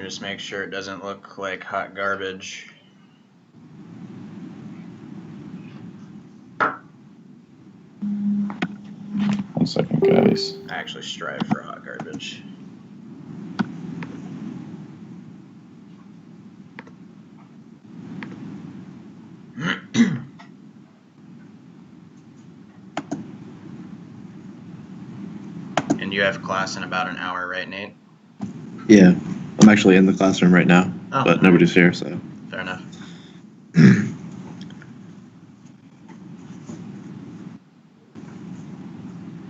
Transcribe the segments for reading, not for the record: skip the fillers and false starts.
me just make sure it doesn't look like hot garbage. One second, guys. I actually strive for hot garbage. And you have class in about an hour, right, Nate? Yeah, I'm actually in the classroom right now, but nobody's here, so. Fair enough.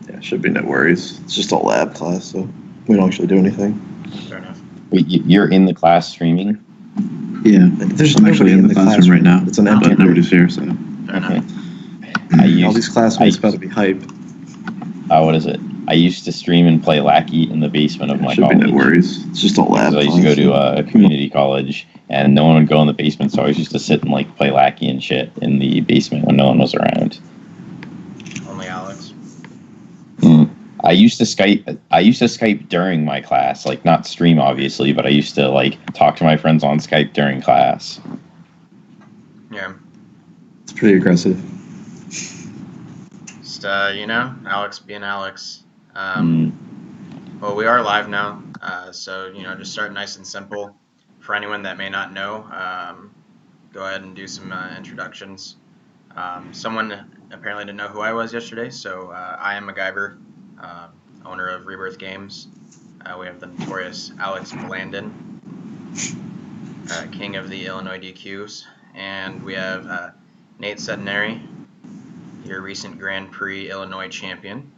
Yeah, should be no worries. It's just a lab class, so we don't actually do anything. Fair enough. Wait, you're in the class streaming? Yeah, there's nobody in the classroom right now. It's an empty, but nobody's here, so. Fair enough. All these classmates about to be hype. What is it? I used to stream and play Lackey in the basement of my college. Should be no worries. It's just a lab. So I used to go to a community college, and no one would go in the basement, so I used to sit and like play Lackey and shit in the basement when no one was around. Only Alex. I used to Skype during my class, like not stream obviously, but I used to like talk to my friends on Skype during class. Yeah. It's pretty aggressive. Just Alex being Alex. Well, we are live now, so just start nice and simple. For anyone that may not know, go ahead and do some introductions. Someone apparently didn't know who I was yesterday, so I am MacGyver, owner of Rebirth Games. We have the notorious Alex Blandin, king of the Illinois DQs, and we have Nate Settineri, your recent Grand Prix Illinois champion.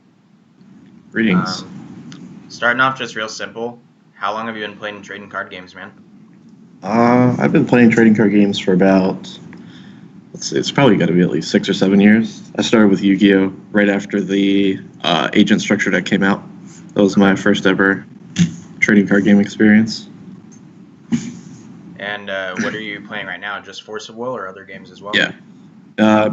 Greetings. Starting off just real simple, how long have you been playing trading card games, man? I've been playing trading card games for about, let's see, it's probably got to be at least 6 or 7 years. I started with Yu-Gi-Oh! Right after the Agent Structure deck came out. That was my first ever trading card game experience. And what are you playing right now? Just Force of Will or other games as well? Yeah,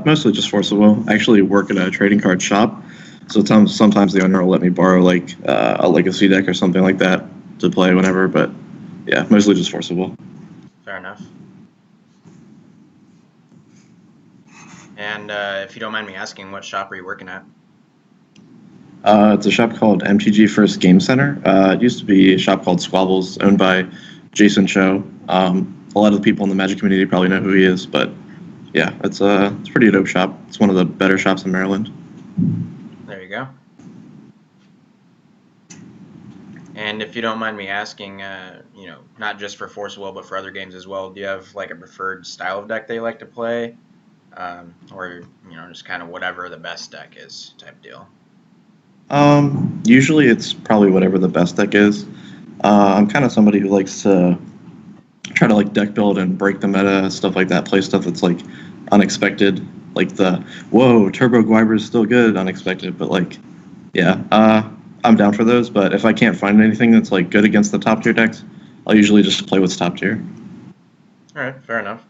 mostly just Force of Will. I actually work at a trading card shop, so sometimes the owner will let me borrow like a Legacy deck or something like that to play whenever, but yeah, mostly just Force of Will. Fair enough. And if you don't mind me asking, what shop are you working at? It's a shop called MTG First Game Center. It used to be a shop called Squabbles, owned by Jason Cho. A lot of the people in the Magic community probably know who he is, but yeah, it's a pretty dope shop. It's one of the better shops in Maryland. There you go. And if you don't mind me asking, not just for Force of Will, but for other games as well, do you have like a preferred style of deck that you like to play? Or, just kind of whatever the best deck is type deal? Usually it's probably whatever the best deck is. I'm kind of somebody who likes to try to like deck build and break the meta, stuff like that, play stuff that's like unexpected, like the, whoa, Turbo Gwyber is still good, unexpected, but like, yeah, I'm down for those, but if I can't find anything that's like good against the top tier decks, I'll usually just play what's top tier. Alright, fair enough.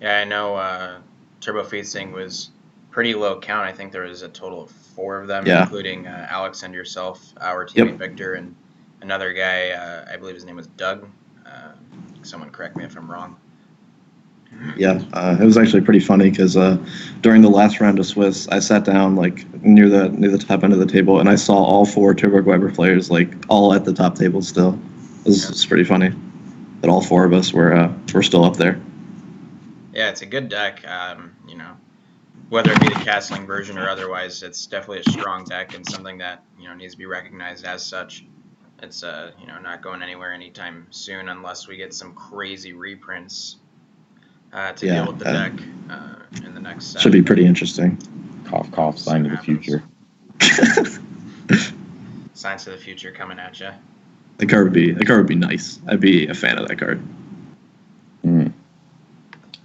Yeah, I know Turbo Feasting was pretty low count. I think there was a total of 4 of them, including Alex and yourself, our teammate Victor, and another guy, I believe his name was Doug. Someone correct me if I'm wrong. Yeah, it was actually pretty funny because during the last round of Swiss, I sat down like near the top end of the table, and I saw all 4 Turbo Gwyber players like all at the top table still. It's pretty funny that all 4 of us were still up there. Yeah, it's a good deck. Whether it be the castling version or otherwise, it's definitely a strong deck and something that needs to be recognized as such. It's not going anywhere anytime soon unless we get some crazy reprints to deal with the deck in the next set. Should be pretty interesting. Cough, cough, sign of the future. Signs of the future coming at you. The card would be nice. I'd be a fan of that card. I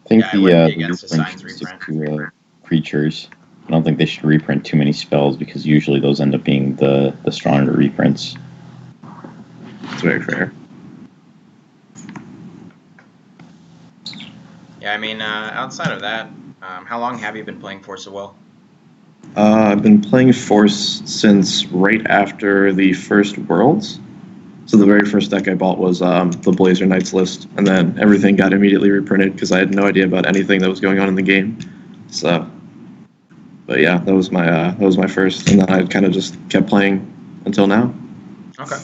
think the reprint stick to creatures. I don't think they should reprint too many spells because usually those end up being the stronger reprints. It's very fair. Yeah, I mean, outside of that, how long have you been playing Force of Will? I've been playing Force since right after the first Worlds. So the very first deck I bought was the Blazer Knights list, and then everything got immediately reprinted because I had no idea about anything that was going on in the game. So, but yeah, that was my first, and then I kind of just kept playing until now. Okay.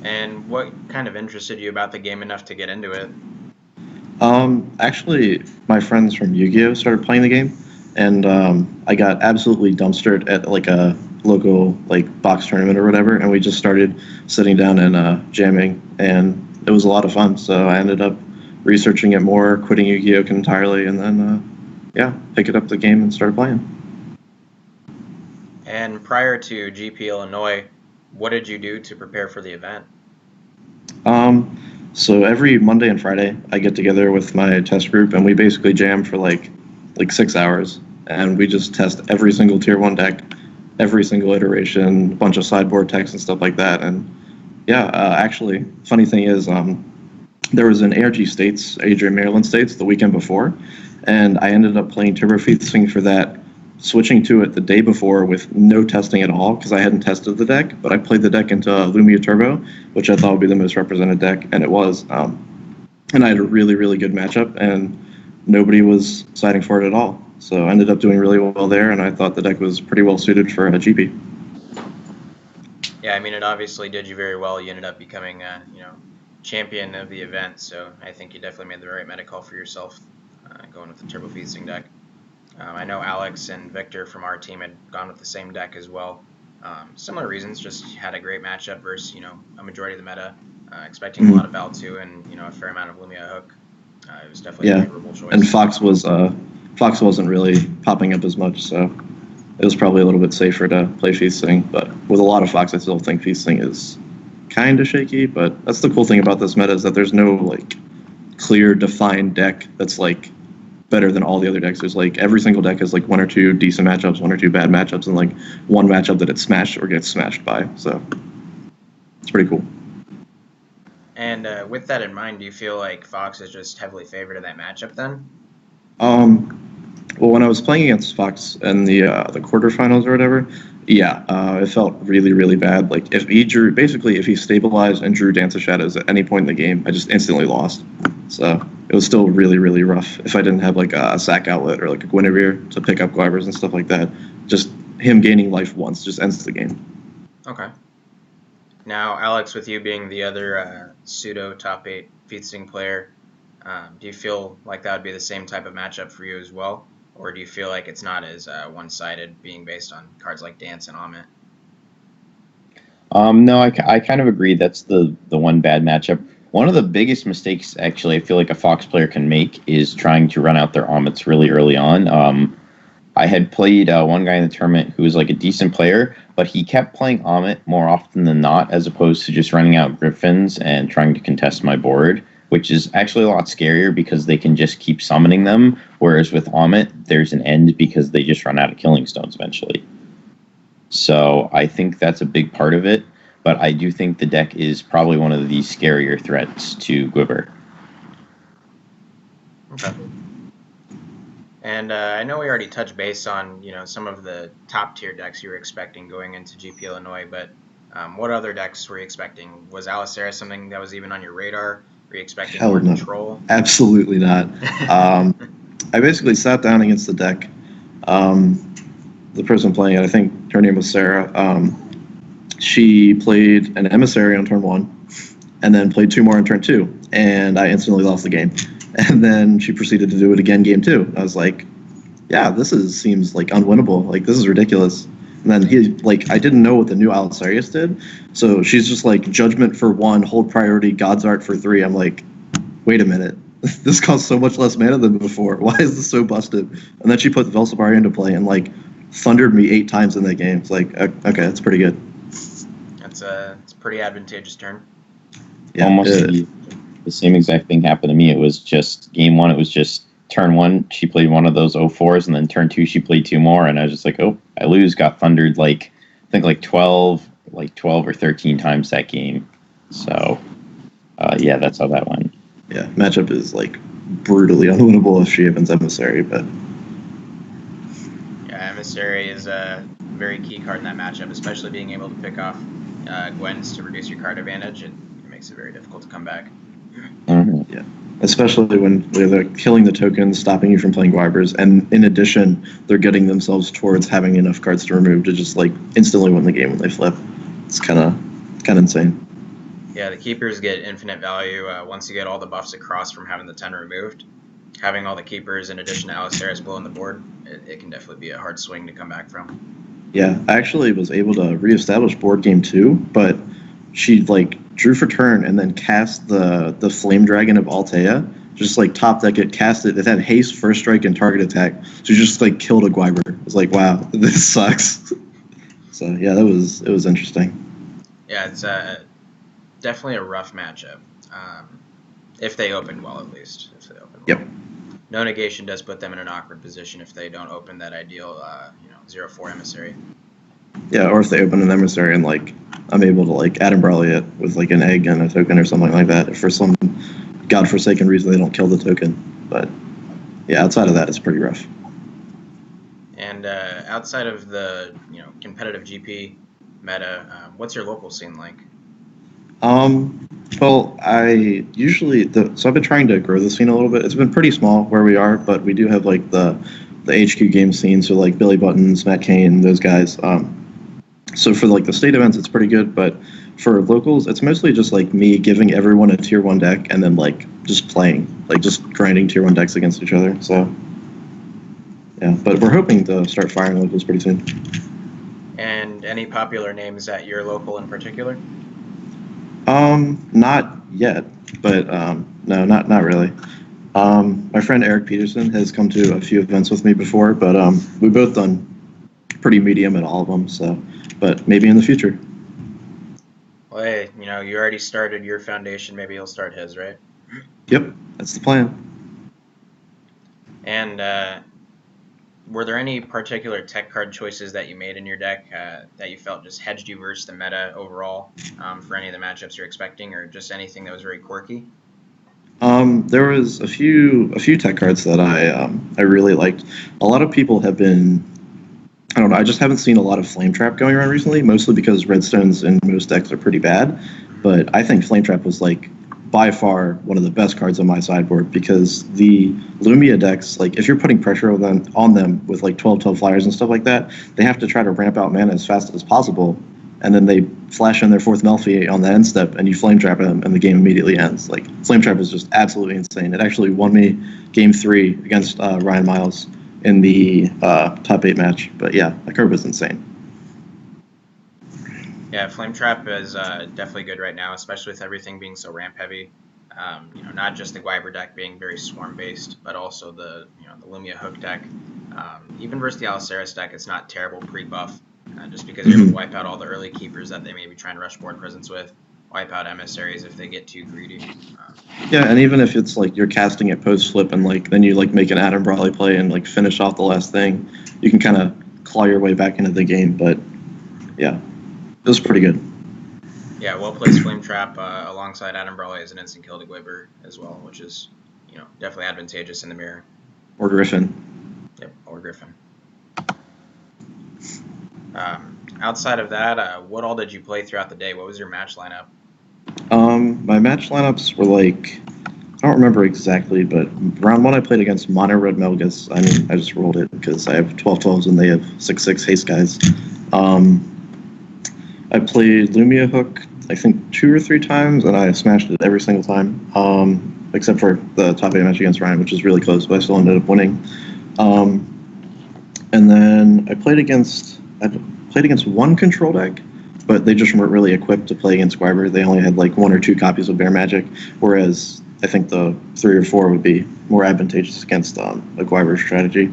And what kind of interested you about the game enough to get into it? Actually, my friends from Yu-Gi-Oh started playing the game, and I got absolutely dumpstered at like a local like box tournament or whatever, and we just started sitting down and jamming, and it was a lot of fun. So I ended up researching it more, quitting Yu-Gi-Oh entirely, and then picked up the game and started playing. And prior to GP Illinois, what did you do to prepare for the event? So every Monday and Friday, I get together with my test group, and we basically jam for like 6 hours, and we just test every single tier 1 deck, every single iteration, a bunch of sideboard decks and stuff like that. And actually, funny thing is, there was an ARG States, Adrian Maryland States, the weekend before, and I ended up playing Turbo Feasting for that, switching to it the day before with no testing at all because I hadn't tested the deck, but I played the deck into Lumia Turbo, which I thought would be the most represented deck, and it was. And I had a really, really good matchup, and nobody was siding for it at all. So I ended up doing really well there, and I thought the deck was pretty well suited for a GP. Yeah, I mean, it obviously did you very well. You ended up becoming, champion of the event, so I think you definitely made the right meta call for yourself going with the Turbo Feasting deck. I know Alex and Victor from our team had gone with the same deck as well. Similar reasons, just had a great matchup versus, a majority of the meta, expecting a lot of Val2 and, a fair amount of Lumia Hook. It was definitely a favorable choice. And Fox wasn't really popping up as much, so it was probably a little bit safer to play Feasting. But with a lot of Fox, I still think Feasting is kind of shaky. But that's the cool thing about this meta is that there's no like clear defined deck that's like better than all the other decks. There's like every single deck has like 1 or 2 decent matchups, 1 or 2 bad matchups, and like one matchup that it's smashed or gets smashed by. So it's pretty cool. And with that in mind, do you feel like Fox is just heavily favored in that matchup then? Well, when I was playing against Fox in the quarterfinals or whatever, it felt really, really bad. Like if he stabilized and drew Dance of Shadows at any point in the game, I just instantly lost. So it was still really, really rough. If I didn't have like a sack outlet or like a Guinevere to pick up Guivers and stuff like that, just him gaining life once just ends the game. Okay. Now, Alex, with you being the other pseudo top 8 Feasting player, do you feel like that would be the same type of matchup for you as well? Or do you feel like it's not as one-sided, being based on cards like Dance and Amit? No, I kind of agree. That's the one bad matchup. One of the biggest mistakes, actually, I feel like a Fox player can make is trying to run out their Amits really early on. I had played one guy in the tournament who was like a decent player, but he kept playing Amit more often than not, as opposed to just running out Griffins and trying to contest my board, which is actually a lot scarier because they can just keep summoning them, whereas with Amit, there's an end because they just run out of Killing Stones eventually. So I think that's a big part of it, but I do think the deck is probably one of the scarier threats to Quiver. Okay. And I know we already touched base on, some of the top-tier decks you were expecting going into GP Illinois, but what other decks were you expecting? Was Alicera something that was even on your radar? Were you expecting more control? Absolutely not. I basically sat down against the deck. The person playing it, I think her name was Sarah. She played an Emissary on turn 1, and then played 2 more on turn 2, and I instantly lost the game. And then she proceeded to do it again game 2. I was like, yeah, seems like unwinnable. Like, this is ridiculous. And then I didn't know what the new Alicerius did. So she's just like, Judgment for 1, hold priority, God's Art for 3. I'm like, wait a minute. This costs so much less mana than before. Why is this so busted? And then she put Velsibari into play and like thundered me 8 times in that game. It's like, okay, that's pretty good. It's a pretty advantageous turn. Yeah, almost the same exact thing happened to me. It was just game 1. It was just turn 1. She played one of those 04s, and then turn 2 she played 2 more, and I was just like, oh, I lose. Got thundered I think 12 or 13 times that game. So that's how that went. Yeah, matchup is like brutally unwinnable if she opens Emissary, but yeah, Emissary is a very key card in that matchup, especially being able to pick off Gwens to reduce your card advantage, it makes it very difficult to come back. Yeah, especially when they're killing the tokens, stopping you from playing Guibers, and in addition, they're getting themselves towards having enough cards to remove to just like instantly win the game when they flip. It's kind of insane. Yeah, the keepers get infinite value once you get all the buffs across from having the 10 removed. Having all the keepers in addition to Aliceris blowing the board, it can definitely be a hard swing to come back from. Yeah, I actually was able to reestablish board game 2, but she like drew for turn and then cast the Flame Dragon of Altea. Just like top deck it, cast it. It had haste, first strike, and target attack. So just like killed a Guiber. It was like, wow, this sucks. So yeah, it was interesting. Yeah, it's definitely a rough matchup. If they open well, at least. If they open well. Yep. No negation does put them in an awkward position if they don't open that ideal 0-4 emissary. Yeah, or if they open an emissary and like I'm able to like Adam Brawley it with like an egg and a token or something like that. If for some godforsaken reason they don't kill the token. But yeah, outside of that, it's pretty rough. And outside of the competitive GP meta, what's your local scene like? Well, I usually so I've been trying to grow the scene a little bit. It's been pretty small where we are, but we do have like the HQ game scene, so like Billy Buttons, Matt Kane, those guys. So for like the state events, it's pretty good, but for locals, it's mostly just like me giving everyone a tier 1 deck and then like just playing, like just grinding tier 1 decks against each other. So yeah, but we're hoping to start firing locals pretty soon. And any popular names at your local in particular? Not yet, but no, not really. My friend Eric Peterson has come to a few events with me before, but we've both done pretty medium at all of them. So, but maybe in the future. Well, hey, you already started your foundation. Maybe you'll start his, right? Yep, that's the plan. And were there any particular tech card choices that you made in your deck that you felt just hedged you versus the meta overall for any of the matchups you're expecting, or just anything that was very quirky? There was a few tech cards that I really liked. A lot of people have been, I don't know, I just haven't seen a lot of Flame Trap going around recently, mostly because Redstones in most decks are pretty bad. But I think Flame Trap was like by far one of the best cards on my sideboard because the Lumia decks, like if you're putting pressure on them with like 12 flyers and stuff like that, they have to try to ramp out mana as fast as possible. And then they flash in their 4th Melfi on the end step, and you Flame Trap them, and the game immediately ends. Like, Flame Trap is just absolutely insane. It actually won me Game 3 against Ryan Miles in the top 8 match. But yeah, that card was insane. Yeah, Flame Trap is definitely good right now, especially with everything being so ramp heavy. Not just the Guiber deck being very swarm based, but also the Lumia Hook deck. Even versus the Aliceris deck, it's not terrible pre-buff. Just because you're able to wipe out all the early keepers that they may be trying to rush board presence with, wipe out emissaries if they get too greedy. Yeah, and even if it's like you're casting it post flip and like then you like make an Adam Brawley play and like finish off the last thing, you can kind of claw your way back into the game. But yeah, it was pretty good. Yeah, well placed Flame Trap alongside Adam Brawley as an instant kill to Gwibber as well, which is definitely advantageous in the mirror. Or Griffin. Yep, or Griffin. Outside of that, what all did you play throughout the day? What was your match lineup? My match lineups were like, I don't remember exactly, but round 1 I played against Mono Red Melgus. I mean, I just rolled it because I have 12/12s and they have 6/6 haste guys. I played Lumia Hook, I think 2 or 3 times, and I smashed it every single time, except for the top 8 match against Ryan, which was really close, but I still ended up winning. And then I played against one control deck, but they just weren't really equipped to play against Guiber. They only had like 1 or 2 copies of Bear Magic, whereas I think the 3 or 4 would be more advantageous against a Guiber strategy.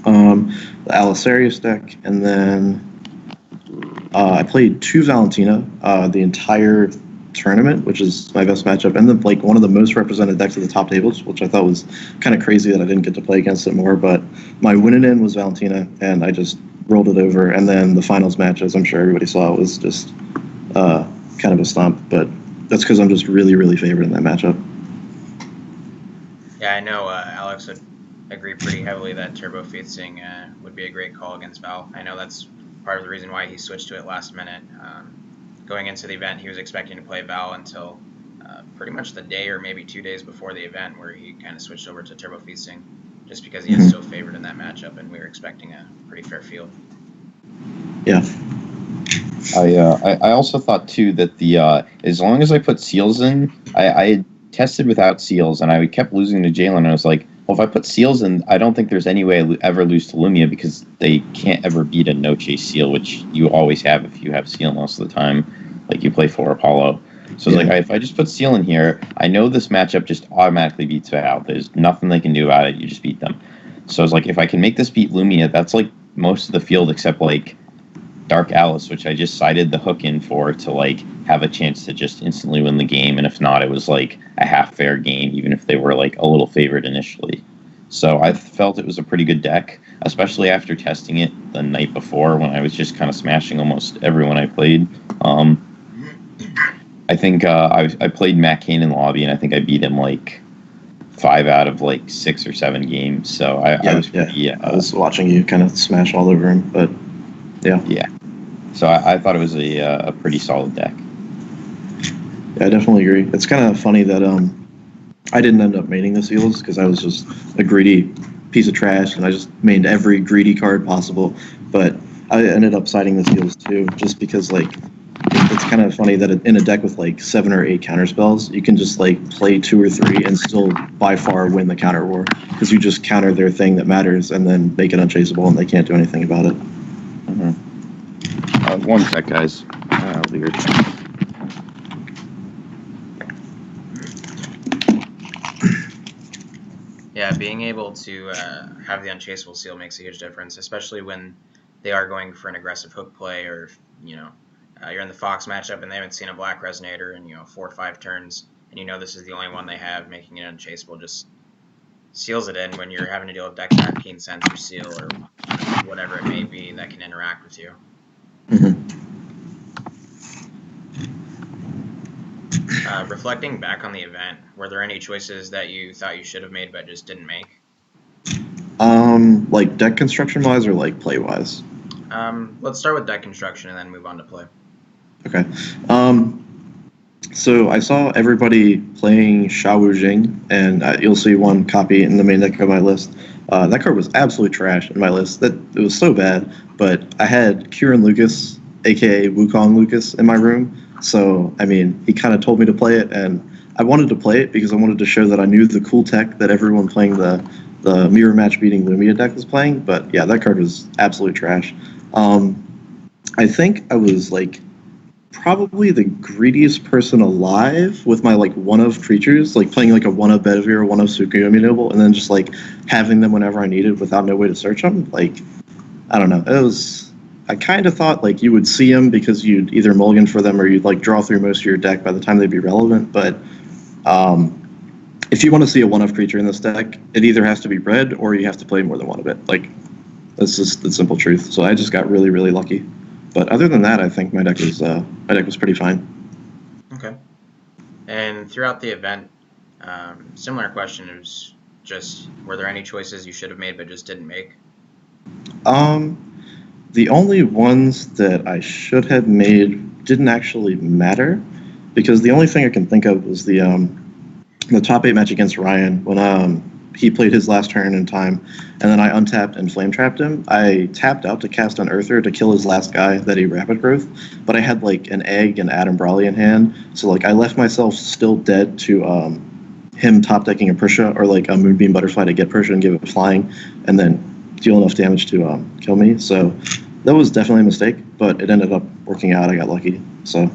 The Alicerius deck, and then I played 2 Valentina the entire tournament, which is my best matchup, and then like one of the most represented decks of the top tables, which I thought was kind of crazy that I didn't get to play against it more. But my winning in was Valentina, and I just rolled it over. And then the finals match, as I'm sure everybody saw, was just kind of a stomp. But that's because I'm just really, really favoring that matchup. Yeah, I know Alex would agree pretty heavily that Turbo Featsing would be a great call against Val. I know that's part of the reason why he switched to it last minute. going into the event, he was expecting to play Val until pretty much the day or maybe 2 days before the event, where he kind of switched over to Turbo Feasting, just because he is so favored in that matchup, and we were expecting a pretty fair field. Yeah. I also thought too that the as long as I put seals in, I had tested without seals and I kept losing to Jalen. And I was like, well, if I put seals in, I don't think there's any way I ever lose to Lumia, because they can't ever beat a no chase seal, which you always have if you have seal most of the time, like you play for Apollo. So it's like, if I just put seal in here, I know this matchup just automatically beats Val. There's nothing they can do about it. You just beat them. So I was like, if I can make this beat Lumia, that's like most of the field except like Dark Alice, which I just sided the hook in for to like have a chance to just instantly win the game, and if not, it was like a half fair game, even if they were like a little favored initially. So I felt it was a pretty good deck, especially after testing it the night before when I was just kind of smashing almost everyone I played. I think I played Matt Kane in lobby, and I think I beat him like 5 out of like 6 or 7 games. So I was pretty, I was watching you kind of smash all over him, but yeah. So I thought it was a pretty solid deck. Yeah, I definitely agree. It's kind of funny that I didn't end up maining the seals because I was just a greedy piece of trash, and I just mained every greedy card possible. But I ended up siding the seals too, just because like it's kind of funny that in a deck with like 7 or 8 counter spells, you can just like play 2 or 3 and still by far win the counter war, because you just counter their thing that matters and then make it unchaseable, and they can't do anything about it. One sec, guys. I'll be here. Yeah, being able to have the unchaseable seal makes a huge difference, especially when they are going for an aggressive hook play, or you're in the Fox matchup and they haven't seen a black resonator in 4 or 5 turns, and this is the only one they have. Making it unchaseable just seals it in when you're having to deal with deck back, Keen Sense, or seal, or whatever it may be that can interact with you. Reflecting back on the event, were there any choices that you thought you should have made but just didn't make? Like deck construction wise or like play wise? Let's start with deck construction and then move on to play. Okay. So I saw everybody playing Sha Wu Jing, and you'll see one copy in the main deck of my list. That card was absolute trash in my list. It was so bad, but I had Kieran Lucas, aka Wukong Lucas, in my room. So, I mean, he kind of told me to play it, and I wanted to play it because I wanted to show that I knew the cool tech that everyone playing the mirror match beating Lumia deck was playing. But yeah, that card was absolute trash. I think I was like probably the greediest person alive with my like one-of creatures, like playing like a one-of Bedivere, one-of Tsukuyomi Noble, and then just like having them whenever I needed without no way to search them. Like, I don't know. I kind of thought like you would see them because you'd either mulligan for them or you'd like draw through most of your deck by the time they'd be relevant. But if you want to see a one-of creature in this deck, it either has to be red or you have to play more than one of it. Like, that's just the simple truth. So I just got really, really lucky. But other than that, I think my deck was pretty fine. Okay. And throughout the event, similar question is just, were there any choices you should have made but just didn't make? The only ones that I should have made didn't actually matter, because the only thing I can think of was the top 8 match against Ryan when he played his last turn in time, and then I untapped and flame trapped him. I tapped out to cast Unearther to kill his last guy that he rapid growth, but I had like an egg and Adam Brawley in hand, so like I left myself still dead to him top decking a Prisha or like a Moonbeam Butterfly to get Prisha and give it flying, and then deal enough damage to kill me. So that was definitely a mistake, but it ended up working out. I got lucky. So,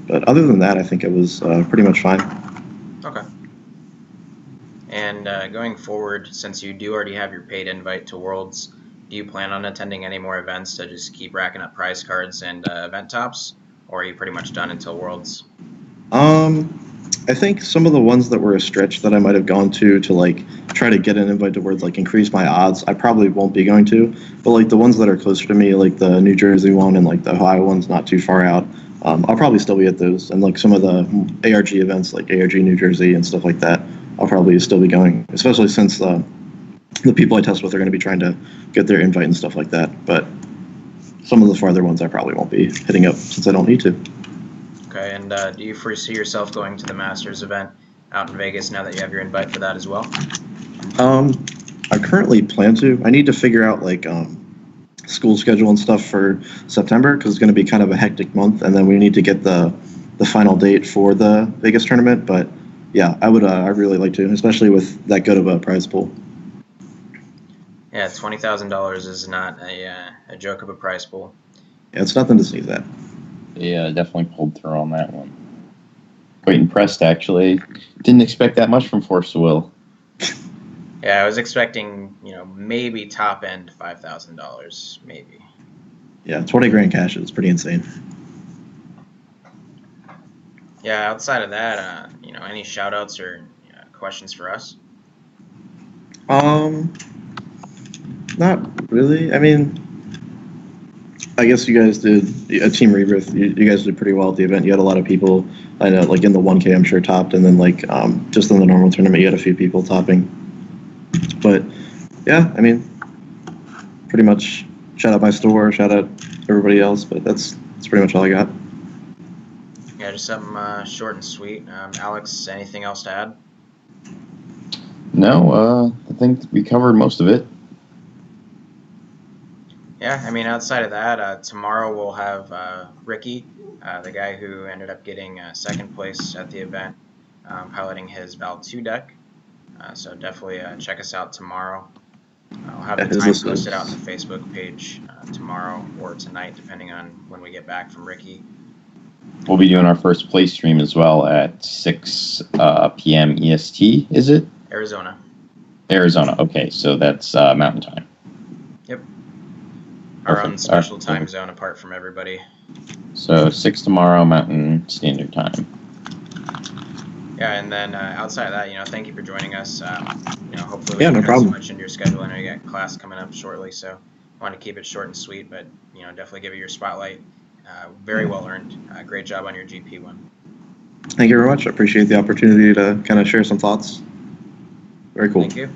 but other than that, I think it was pretty much fine. Okay. And going forward, since you do already have your paid invite to Worlds, do you plan on attending any more events to just keep racking up prize cards and event tops, or are you pretty much done until Worlds? I think some of the ones that were a stretch that I might have gone to like try to get an invite to Worlds, like increase my odds, I probably won't be going to. But like the ones that are closer to me, like the New Jersey one and like the Ohio one's not too far out, I'll probably still be at those. And like some of the ARG events, like ARG New Jersey and stuff like that, I'll probably still be going, especially since the people I test with are going to be trying to get their invite and stuff like that. But some of the farther ones I probably won't be hitting up since I don't need to. Okay, and do you foresee yourself going to the Masters event out in Vegas now that you have your invite for that as well? I currently plan to. I need to figure out like school schedule and stuff for September because it's going to be kind of a hectic month, and then we need to get the final date for the Vegas tournament. But yeah, I would. I really like to, especially with that good of a prize pool. Yeah, $20,000 is not a joke of a prize pool. Yeah, it's nothing to sneeze at. Yeah, definitely pulled through on that one. Quite impressed, actually. Didn't expect that much from Force of Will. Yeah, I was expecting, maybe top end $5,000, maybe. Yeah, 20 grand cash is pretty insane. Yeah, outside of that, any shout outs or questions for us? Not really. I mean, I guess you guys did a team Rebirth. You guys did pretty well at the event. You had a lot of people. I know, like in the 1K, I'm sure topped, and then like just in the normal tournament, you had a few people topping. But yeah, I mean, pretty much shout out my store, shout out everybody else. But that's pretty much all I got. Yeah, just something short and sweet. Alex, anything else to add? No, I think we covered most of it. Yeah, I mean, outside of that, tomorrow we'll have Ricky, the guy who ended up getting second place at the event, piloting his Val 2 deck. So definitely check us out tomorrow. I'll have the time posted out on the Facebook page tomorrow or tonight, depending on when we get back from Ricky. We'll be doing our first play stream as well at 6 p.m. EST, is it? Arizona. Arizona, okay, so that's Mountain Time. Yep. Perfect. Our own special time zone apart from everybody. So 6 tomorrow, Mountain Standard Time. Yeah, and then outside of that, thank you for joining us. Hopefully we don't cut so much into your schedule. I know you got class coming up shortly, so I want to keep it short and sweet, but definitely give it your spotlight. Very well earned. Great job on your GP one. Thank you very much. I appreciate the opportunity to kind of share some thoughts. Very cool. Thank you.